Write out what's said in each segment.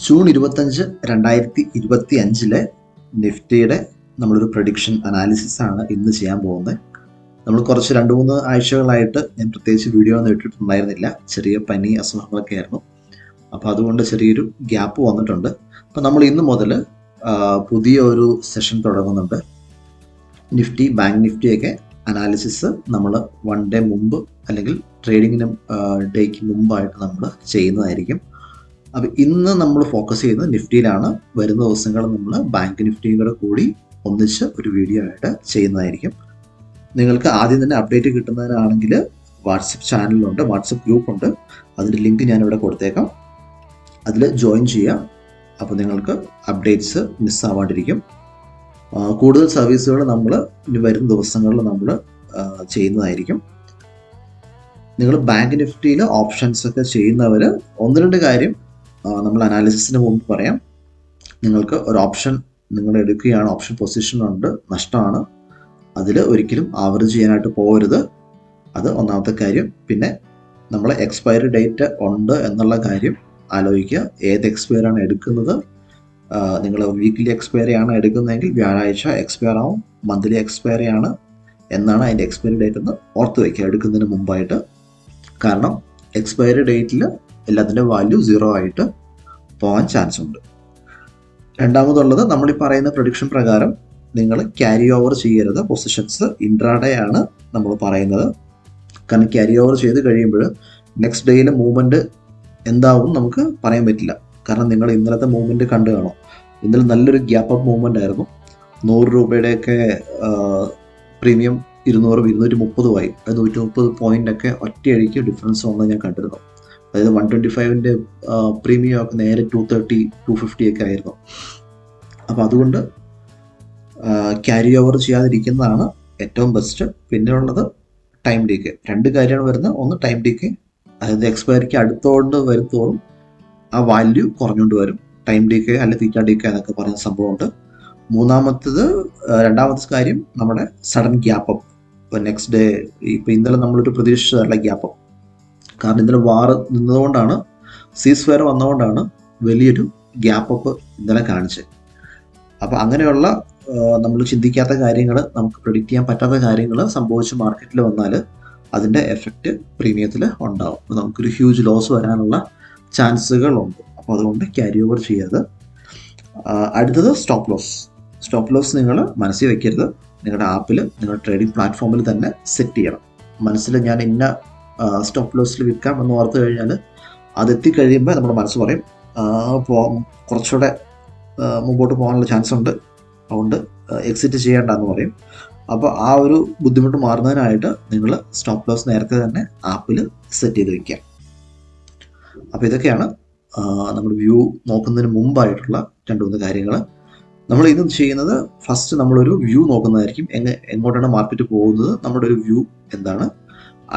June 25, 2025 നിഫ്റ്റിയുടെ നമ്മളൊരു prediction analysis ആണ് ഇന്ന് ചെയ്യാൻ പോകുന്നത്. നമ്മൾ കുറച്ച് 2-3 ആഴ്ചകളായിട്ട് ഞാൻ പ്രത്യേകിച്ച് വീഡിയോ ഒന്നും ഇട്ടിട്ടുണ്ടായിരുന്നില്ല. ചെറിയ പനി അസുഖങ്ങളൊക്കെ ആയിരുന്നു. അപ്പോൾ അതുകൊണ്ട് ചെറിയൊരു ഗ്യാപ്പ് വന്നിട്ടുണ്ട്. അപ്പോൾ നമ്മൾ ഇന്ന് മുതൽ പുതിയ ഒരു സെഷൻ തുടങ്ങുന്നുണ്ട്. നിഫ്റ്റി, ബാങ്ക് നിഫ്റ്റിയൊക്കെ അനാലിസിസ് നമ്മൾ 1 ഡേ മുമ്പ് അല്ലെങ്കിൽ ട്രേഡിങ്ങിന് ഡേക്ക് മുമ്പായിട്ട് നമ്മൾ ചെയ്യുന്നതായിരിക്കും. അപ്പോൾ ഇന്ന് നമ്മൾ ഫോക്കസ് ചെയ്യുന്നത് നിഫ്റ്റിയിലാണ്. വരുന്ന ദിവസങ്ങൾ നമ്മൾ ബാങ്ക് നിഫ്റ്റിയും കൂടി ഒന്നിച്ച് ഒരു വീഡിയോ ആയിട്ട് ചെയ്യുന്നതായിരിക്കും. നിങ്ങൾക്ക് ആദ്യം തന്നെ അപ്ഡേറ്റ് കിട്ടുന്നതിനാണെങ്കിൽ വാട്സപ്പ് ചാനലുണ്ട്, വാട്സപ്പ് ഗ്രൂപ്പുണ്ട്. അതിൻ്റെ ലിങ്ക് ഞാനിവിടെ കൊടുത്തേക്കാം. അതിൽ ജോയിൻ ചെയ്യാം. അപ്പോൾ നിങ്ങൾക്ക് അപ്ഡേറ്റ്സ് മിസ്സാവാണ്ടിരിക്കും. കൂടുതൽ സർവീസുകൾ നമ്മൾ ഇനി വരുന്ന ദിവസങ്ങളിൽ നമ്മൾ ചെയ്യുന്നതായിരിക്കും. നിങ്ങൾ ബാങ്ക് നിഫ്റ്റിയിൽ ഓപ്ഷൻസ് ഒക്കെ ചെയ്യുന്നവർ 1-2 കാര്യം നമ്മൾ അനാലിസിസിന് മുമ്പ് പറയാം. നിങ്ങൾക്ക് ഒരു ഓപ്ഷൻ നിങ്ങൾ എടുക്കുകയാണ്, ഓപ്ഷൻ പൊസിഷൻ ഉണ്ട്, നഷ്ടമാണ്. അതിൽ ഒരിക്കലും ആവറേജ് ചെയ്യാനായിട്ട് പോകരുത്. അത് ഒന്നാമത്തെ കാര്യം. പിന്നെ നമ്മൾ എക്സ്പയറി ഡേറ്റ് ഉണ്ട് എന്നുള്ള കാര്യം ആലോചിക്കുക. ഏത് എക്സ്പയറി ആണ് എടുക്കുന്നത്? നിങ്ങൾ വീക്ക്ലി എക്സ്പയറി ആണ് എടുക്കുന്നതെങ്കിൽ വ്യാഴാഴ്ച എക്സ്പയർ ആവും. മന്ത്ലി എക്സ്പയറി ആണ് എന്നാണ് അതിൻ്റെ എക്സ്പയറി ഡേറ്റ് എന്ന് ഓർത്ത് വയ്ക്കുക എടുക്കുന്നതിന് മുമ്പായിട്ട്. കാരണം എക്സ്പയറി ഡേറ്റിൽ എല്ലാത്തിൻ്റെ വാല്യൂ 0 ആയിട്ട് പോകാൻ ചാൻസ് ഉണ്ട്. രണ്ടാമതുള്ളത്, നമ്മൾ ഈ പറയുന്ന പ്രൊഡിക്ഷൻ പ്രകാരം നിങ്ങൾ ക്യാരി ഓവർ ചെയ്യരുത് പൊസിഷൻസ്. ഇൻട്രാഡേ ആണ് നമ്മൾ പറയുന്നത്. കാരണം ക്യാരി ഓവർ ചെയ്ത് കഴിയുമ്പോൾ നെക്സ്റ്റ് ഡേയിലെ മൂവ്മെൻറ്റ് എന്താവും നമുക്ക് പറയാൻ പറ്റില്ല. കാരണം നിങ്ങൾ ഇന്നലത്തെ മൂവ്മെൻറ്റ് കണ്ടു കാണും. ഇന്നലെ നല്ലൊരു ഗ്യാപ്പ് അപ്പ് മൂവ്മെൻ്റ് ആയിരുന്നു. 100 രൂപയുടെയൊക്കെ പ്രീമിയം 200-230 ആയി. 130 പോയിൻ്റൊക്കെ ഒറ്റയടിക്ക് ഡിഫറൻസ് വന്നത് ഞാൻ കണ്ടിരുന്നു. അതായത് 125-ൻ്റെ പ്രീമിയം ഒക്കെ നേരെ 230-250 ഒക്കെ ആയിരുന്നു. അപ്പോൾ അതുകൊണ്ട് ക്യാരി ഓവർ ചെയ്യാതിരിക്കുന്നതാണ് ഏറ്റവും ബെസ്റ്റ്. പിന്നെ ഉള്ളത് ടൈം ഡീക്ക്. 2 കാര്യമാണ് വരുന്നത്. ഒന്ന് ടൈം ഡീക്ക്, അതായത് എക്സ്പയറിക്ക് അടുത്തോണ്ട് വരുത്തോറും ആ വാല്യൂ കുറഞ്ഞുകൊണ്ട് വരും. ടൈം ഡീക്ക് അല്ലെ തീറ്റ ഡീക്ക് എന്നൊക്കെ പറയുന്ന സംഭവമുണ്ട്. രണ്ടാമത്തെ കാര്യം നമ്മുടെ സഡൻ ഗ്യാപ്പ് അപ്പ്. ഇപ്പോൾ നെക്സ്റ്റ് ഡേ, ഇപ്പോൾ ഇന്നലെ നമ്മളൊരു പ്രതീക്ഷിച്ചതല്ല ഗ്യാപ്പ് അപ്പ്. കാരണം ഇന്നലെ വാർ നിന്നതുകൊണ്ടാണ്, സീസ് ഫയർ വന്നതുകൊണ്ടാണ് വലിയൊരു ഗ്യാപ്പ് അപ്പ് ഇന്നലെ കാണിച്ചത്. അപ്പോൾ അങ്ങനെയുള്ള നമ്മൾ ചിന്തിക്കാത്ത കാര്യങ്ങൾ, നമുക്ക് പ്രെഡിക്റ്റ് ചെയ്യാൻ പറ്റാത്ത കാര്യങ്ങൾ സംഭവിച്ച് മാർക്കറ്റിൽ വന്നാൽ അതിൻ്റെ എഫക്റ്റ് പ്രീമിയത്തിൽ ഉണ്ടാവും. അപ്പോൾ നമുക്കൊരു ഹ്യൂജ് ലോസ് വരാനുള്ള ചാൻസുകളുണ്ട്. അപ്പോൾ അതുകൊണ്ട് ക്യാരി ഓവർ ചെയ്യാതെ. അടുത്തത് സ്റ്റോപ്പ് ലോസ്. സ്റ്റോപ്പ് ലോസ് നിങ്ങൾ മനസ്സിൽ വയ്ക്കരുത്. നിങ്ങളുടെ ആപ്പിൽ, നിങ്ങളുടെ ട്രേഡിംഗ് പ്ലാറ്റ്ഫോമിൽ തന്നെ സെറ്റ് ചെയ്യണം. മനസ്സിൽ ഞാൻ ഇന്ന സ്റ്റോപ്പ് ലോസിൽ വിൽക്കാം എന്ന് ഓർത്ത് കഴിഞ്ഞാൽ അതെത്തിക്കഴിയുമ്പോൾ നമ്മുടെ മനസ്സ് പറയും കുറച്ചുകൂടെ മുമ്പോട്ട് പോകാനുള്ള ചാൻസ് ഉണ്ട്, അതുകൊണ്ട് എക്സിറ്റ് ചെയ്യേണ്ടെന്ന് പറയും. അപ്പോൾ ആ ഒരു ബുദ്ധിമുട്ട് മാറുന്നതിനായിട്ട് നിങ്ങൾ സ്റ്റോപ്പ് ലോസ് നേരത്തെ തന്നെ ആപ്പിൽ സെറ്റ് ചെയ്ത് വയ്ക്കുക. അപ്പോൾ ഇതൊക്കെയാണ് നമ്മൾ വ്യൂ നോക്കുന്നതിന് മുമ്പായിട്ടുള്ള 2-3 കാര്യങ്ങൾ. നമ്മൾ ഇന്ന് ചെയ്യുന്നത്, ഫസ്റ്റ് നമ്മളൊരു വ്യൂ നോക്കുന്നതായിരിക്കും. എങ്ങോട്ടാണ് മാർക്കറ്റ് പോകുന്നത്, നമ്മുടെ ഒരു വ്യൂ എന്താണ്.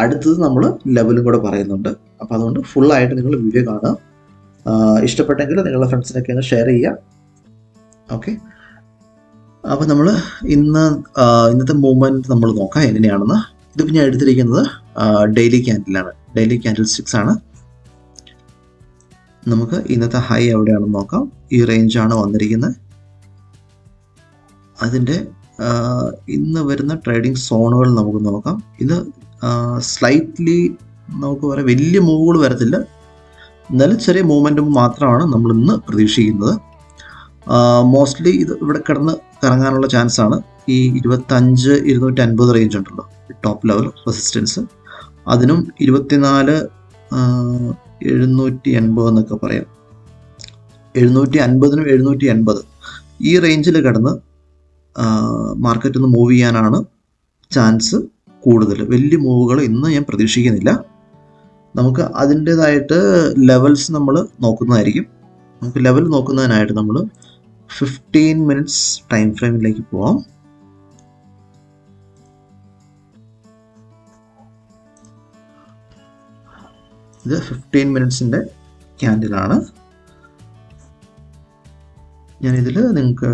അടുത്തത് നമ്മൾ ലെവലും കൂടെ പറയുന്നുണ്ട്. അപ്പോൾ അതുകൊണ്ട് ഫുള്ളായിട്ട് നിങ്ങൾ വീഡിയോ കാണുക. ഇഷ്ടപ്പെട്ടെങ്കിൽ നിങ്ങളുടെ ഫ്രണ്ട്സിനൊക്കെ ഒന്ന് ഷെയർ ചെയ്യുക. ഓക്കെ, അപ്പോൾ നമ്മൾ ഇന്നത്തെ മൂവ്മെൻറ്റ് നമ്മൾ നോക്കാം എങ്ങനെയാണെന്ന്. ഇതിപ്പോൾ ഞാൻ എടുത്തിരിക്കുന്നത് ഡെയിലി ക്യാൻഡിലാണ്. ഡെയിലി ക്യാൻഡിൽ സ്റ്റിക്സ് ആണ്. നമുക്ക് ഇന്നത്തെ ഹൈ എവിടെയാണെന്ന് നോക്കാം. ഈ റേഞ്ചാണ് വന്നിരിക്കുന്നത്. അതിൻ്റെ ഇന്ന് വരുന്ന ട്രേഡിംഗ് സോണുകൾ നമുക്ക് നോക്കാം. ഇത് സ്ലൈറ്റ്ലി നമുക്ക് പറയാം വലിയ മൂവുകൾ വരത്തില്ല, എന്നാലും ചെറിയ മൂവ്മെൻറ്റും മാത്രമാണ് നമ്മൾ ഇന്ന് പ്രതീക്ഷിക്കുന്നത്. മോസ്റ്റ്ലി ഇത് ഇവിടെ കിടന്ന് കറങ്ങാനുള്ള ചാൻസാണ്. ഈ 25-250 റേഞ്ച് ഉണ്ടല്ലോ, ടോപ്പ് ലെവൽ റെസിസ്റ്റൻസ്. അതിനും 24,780 എന്നൊക്കെ പറയാം. 750-നും 780 ഈ റേഞ്ചിൽ കിടന്ന് മാർക്കറ്റ് ഒന്ന് മൂവ് ചെയ്യാനാണ് ചാൻസ് കൂടുതൽ. വലിയ മൂവുകൾ ഇന്ന് ഞാൻ പ്രതീക്ഷിക്കുന്നില്ല. നമുക്ക് അതിൻ്റേതായിട്ട് ലെവൽസ് നമ്മൾ നോക്കുന്നതായിരിക്കും. നമുക്ക് ലെവൽ നോക്കുന്നതിനായിട്ട് നമ്മൾ 15 മിനിറ്റ്സ് ടൈം ഫ്രെയിമിലേക്ക് പോവാം. ഇത് 15 മിനിറ്റ്സിൻ്റെ ക്യാൻഡിലാണ്. ഞാനിതിൽ നിങ്ങൾക്ക്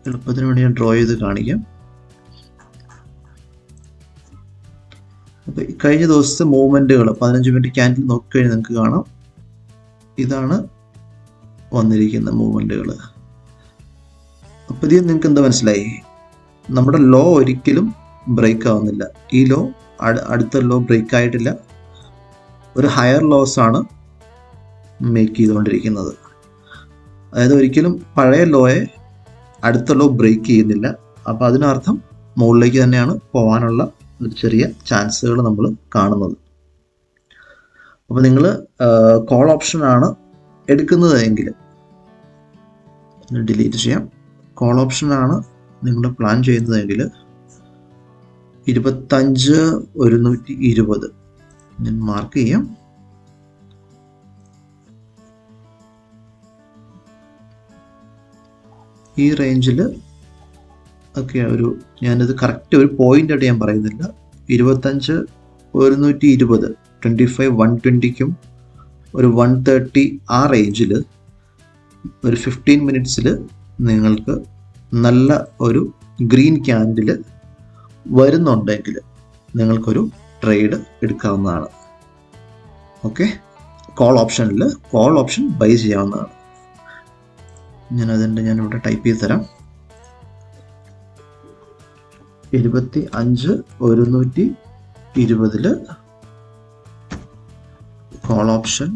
എളുപ്പത്തിന് വേണ്ടി ഞാൻ ഡ്രോ ചെയ്ത് കാണിക്കാം. അപ്പോൾ കഴിഞ്ഞ ദിവസത്തെ മൂവ്മെൻറ്റുകൾ 15 മിനിറ്റ് ക്യാൻഡിൽ നോക്കിക്കഴിഞ്ഞാൽ നിങ്ങൾക്ക് കാണാം. ഇതാണ് വന്നിരിക്കുന്ന മൂവ്മെൻറ്റുകൾ. അപ്പോൾ ഇതിൽ നിങ്ങൾക്ക് എന്താ മനസ്സിലായി? നമ്മുടെ ലോ ഒരിക്കലും ബ്രേക്ക് ആവുന്നില്ല. ഈ ലോ അടുത്ത ലോ ബ്രേക്ക് ആയിട്ടില്ല. ഒരു ഹയർ ലോസ് ആണ് മേക്ക് ചെയ്തുകൊണ്ടിരിക്കുന്നത്. അതായത് ഒരിക്കലും പഴയ ലോയെ അടുത്ത ലോ ബ്രേക്ക് ചെയ്യുന്നില്ല. അപ്പോൾ അതിനർത്ഥം മുകളിലേക്ക് തന്നെയാണ് പോകാനുള്ള ഒരു ചെറിയ ചാൻസുകൾ നമ്മൾ കാണുന്നത്. അപ്പോൾ നിങ്ങൾ കോൾ ഓപ്ഷനാണ് എടുക്കുന്നത് എങ്കിൽ ഡിലീറ്റ് ചെയ്യാം. കോൾ ഓപ്ഷനാണ് നിങ്ങൾ പ്ലാൻ ചെയ്യുന്നതെങ്കിൽ 25,120 ഞാൻ മാർക്ക് ചെയ്യാം. ഈ റേഞ്ചിൽ ഒക്കെ ഞാനിത് കറക്റ്റ് ഒരു പോയിന്റ് ആയിട്ട് ഞാൻ പറയുന്നില്ല. 25,120 25,120ക്കും ഒരു 130 ആ റേഞ്ചിൽ ഒരു 15 മിനിറ്റ്സിൽ നിങ്ങൾക്ക് നല്ല ഒരു ഗ്രീൻ ക്യാൻഡിൽ വരുന്നുണ്ടെങ്കിൽ നിങ്ങൾക്കൊരു ട്രേഡ് എടുക്കാവുന്നതാണ്. ഓക്കെ, കോൾ ഓപ്ഷൻ ബൈ ചെയ്യാവുന്നതാണ്. ഞാനിവിടെ ടൈപ്പ് ചെയ്ത് തരാം. 25,120 കോൾ ഓപ്ഷൻ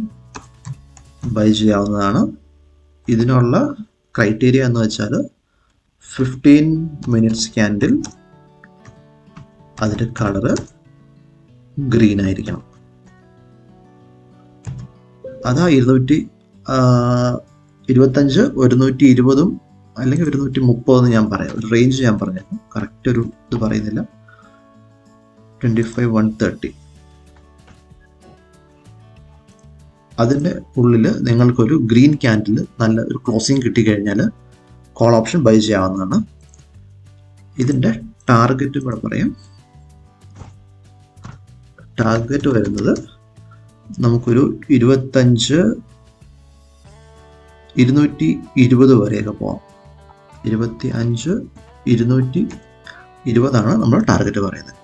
ബൈ ചെയ്യാവുന്നതാണ്. ഇതിനുള്ള ക്രൈറ്റീരിയ എന്ന് വെച്ചാൽ 15 മിനിറ്റ്സ് ക്യാൻഡിൽ, അതിൻ്റെ കളറ് ഗ്രീൻ ആയിരിക്കണം. അതാ 25,120 അല്ലെങ്കിൽ 130 ഞാൻ പറയാം. ഒരു റേഞ്ച് ഞാൻ പറഞ്ഞു, കറക്റ്റ് ഒരു ഇത് പറയുന്നില്ല. 25,130 അതിൻ്റെ ഉള്ളിൽ നിങ്ങൾക്കൊരു ഗ്രീൻ ക്യാൻഡിൽ നല്ല ഒരു ക്ലോസിങ് കിട്ടിക്കഴിഞ്ഞാൽ കോൾ ഓപ്ഷൻ ബൈ ചെയ്യാവുന്നതാണ്. ഇതിൻ്റെ ടാർഗറ്റ് ഇവിടെ പറയാം. ടാർഗറ്റ് വരുന്നത് നമുക്കൊരു 25,220 വരെയൊക്കെ പോകാം. 25,220 നമ്മൾ ടാർഗറ്റ് പറയുന്നത്.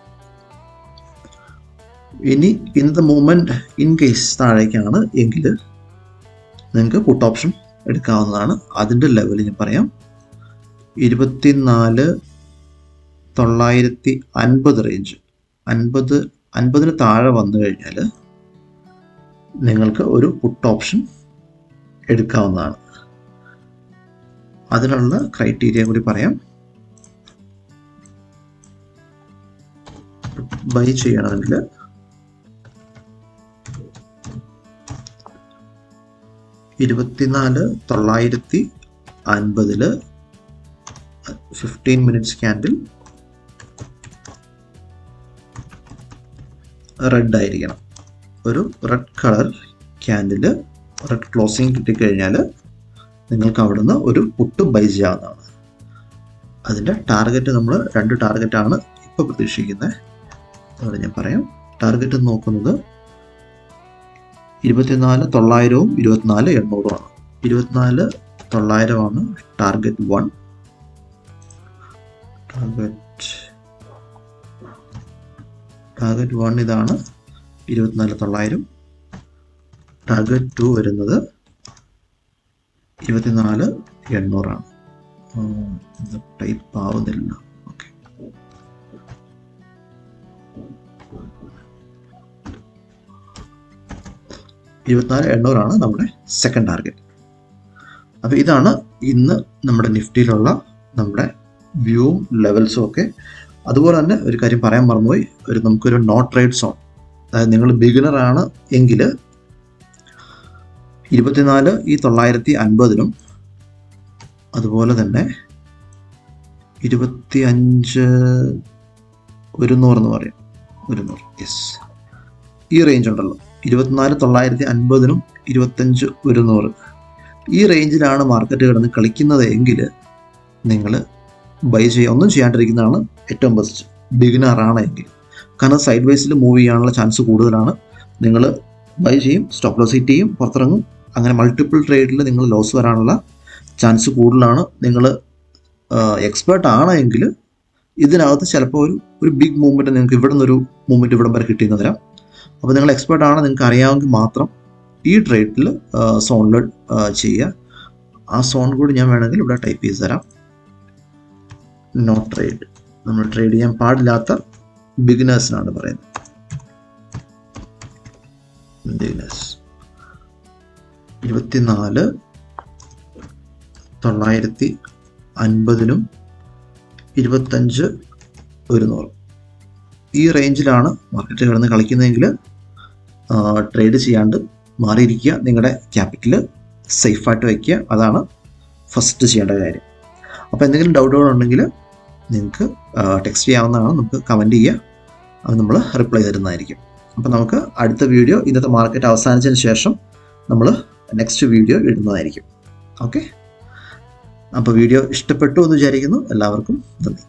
ഇനി in the movement in case താഴേക്കാണ് എങ്കിൽ നിങ്ങൾക്ക് പുട്ട് ഓപ്ഷൻ എടുക്കാവുന്നതാണ്. അതിൻ്റെ ലെവൽ ഞാൻ പറയാം. 24,950 റേഞ്ച്, 50 താഴെ വന്നു കഴിഞ്ഞാൽ നിങ്ങൾക്ക് ഒരു പുട്ട് ഓപ്ഷൻ എടുക്കാവുന്നതാണ്. അതിനുള്ള ക്രൈറ്റീരിയ കൂടി പറയാം. ബൈ ചെയ്യണമെങ്കിൽ 24,950 15 മിനിറ്റ്സ് ക്യാൻഡിൽ റെഡ് ആയിരിക്കണം. ഒരു red colour candle red closing കിട്ടിക്കഴിഞ്ഞാൽ നിങ്ങൾക്ക് അവിടുന്ന് ഒരു പുട്ട് ബൈ ചെയ്യാവുന്നതാണ്. അതിൻ്റെ ടാർഗറ്റ് നമ്മൾ 2 ടാർഗറ്റാണ് ഇപ്പോൾ പ്രതീക്ഷിക്കുന്നത്. അവിടെ ഞാൻ പറയാം. ടാർഗറ്റ് നോക്കുന്നത് 24,900 24,800 ആണ്. 24,900 ടാർഗറ്റ് 1. ടാർഗറ്റ് 1 ഇതാണ് 24,900. ടാർഗറ്റ് 2 വരുന്നത് 24,800 ആണ്. ടൈപ്പ് ആവുന്നില്ല. ഓക്കെ, 24,800 ആണ് നമ്മുടെ സെക്കൻഡ് ടാർഗറ്റ്. അപ്പോൾ ഇതാണ് ഇന്ന് നമ്മുടെ നിഫ്റ്റിയിലുള്ള നമ്മുടെ വ്യൂവും ലെവൽസും ഒക്കെ. അതുപോലെ തന്നെ ഒരു കാര്യം പറയാൻ മറന്നുപോയി, നമുക്കൊരു നോ ട്രേഡ് സോൺ. അതായത് നിങ്ങൾ ബിഗിനർ ആണ് എങ്കിൽ 24,950 അതുപോലെ തന്നെ 25,100 എന്ന് പറയും. 100, യെസ്, ഈ റേഞ്ച് ഉണ്ടല്ലോ. 24,950 25,100 ഈ റേഞ്ചിലാണ് മാർക്കറ്റ് കിടന്ന് കളിക്കുന്നത് എങ്കിൽ നിങ്ങൾ ബൈ ചെയ്യുക. ഒന്നും ചെയ്യാണ്ടിരിക്കുന്നതാണ് ഏറ്റവും ബെസ്റ്റ്, ബിഗിനർ ആണ് എങ്കിൽ. കാരണം സൈഡ് വൈസിൽ മൂവ് ചെയ്യാനുള്ള ചാൻസ് കൂടുതലാണ്. നിങ്ങൾ ബൈ ചെയ്യും, സ്റ്റോപ്പ് ലോസ് ഹിറ്റ് ചെയ്യും, പുറത്തിറങ്ങും. അങ്ങനെ മൾട്ടിപ്പിൾ ട്രേഡിൽ നിങ്ങൾ ലോസ് വരാനുള്ള ചാൻസ് കൂടുതലാണ്. നിങ്ങൾ എക്സ്പേർട്ട് ആണെങ്കിൽ ഇതിനകത്ത് ചിലപ്പോൾ ഒരു ബിഗ് മൂവ്മെൻറ്റ് നിങ്ങൾക്ക് ഇവിടെ നിന്നൊരു മൂവ്മെൻറ്റ് ഇവിടം വരെ കിട്ടിയെന്ന് വരാം. അപ്പോൾ നിങ്ങൾ എക്സ്പേർട്ട് ആണ്, നിങ്ങൾക്ക് അറിയാമെങ്കിൽ മാത്രം ഈ ട്രേഡിൽ സോണിൽ ചെയ്യുക. ആ സോൺ കൂടി ഞാൻ വേണമെങ്കിൽ ഇവിടെ ടൈപ്പ് ചെയ്ത് തരാം. നോ ട്രേഡ്, നമ്മൾ ട്രേഡ് ചെയ്യാൻ പാടില്ലാത്ത ബിഗിനേഴ്സിനാണ് പറയുന്നത്. ബിഗിനേഴ്സ് 24,950 25,100 ഈ റേഞ്ചിലാണ് മാർക്കറ്റ് കിടന്ന് കളിക്കുന്നതെങ്കിൽ ട്രേഡ് ചെയ്യാണ്ട് മാറിയിരിക്കുക. നിങ്ങളുടെ ക്യാപിറ്റൽ സേഫായിട്ട് വയ്ക്കുക. അതാണ് ഫസ്റ്റ് ചെയ്യേണ്ട കാര്യം. അപ്പോൾ എന്തെങ്കിലും ഡൗട്ടുകൾ ഉണ്ടെങ്കിൽ നിങ്ങൾക്ക് ടെക്സ്റ്റ് ചെയ്യാവുന്നതാണ്. നമുക്ക് കമൻറ്റ് ചെയ്യുക, അത് നമ്മൾ റിപ്ലൈ തരുന്നതായിരിക്കും. അപ്പോൾ നമുക്ക് അടുത്ത വീഡിയോ, ഇന്നത്തെ മാർക്കറ്റ് അവസാനിച്ചതിന് ശേഷം നമ്മൾ നെക്സ്റ്റ് വീഡിയോ ഇടുന്നതായിരിക്കും. ഓക്കെ, അപ്പോൾ വീഡിയോ ഇഷ്ടപ്പെട്ടു എന്ന് വിചാരിക്കുന്നു. എല്ലാവർക്കും നന്ദി.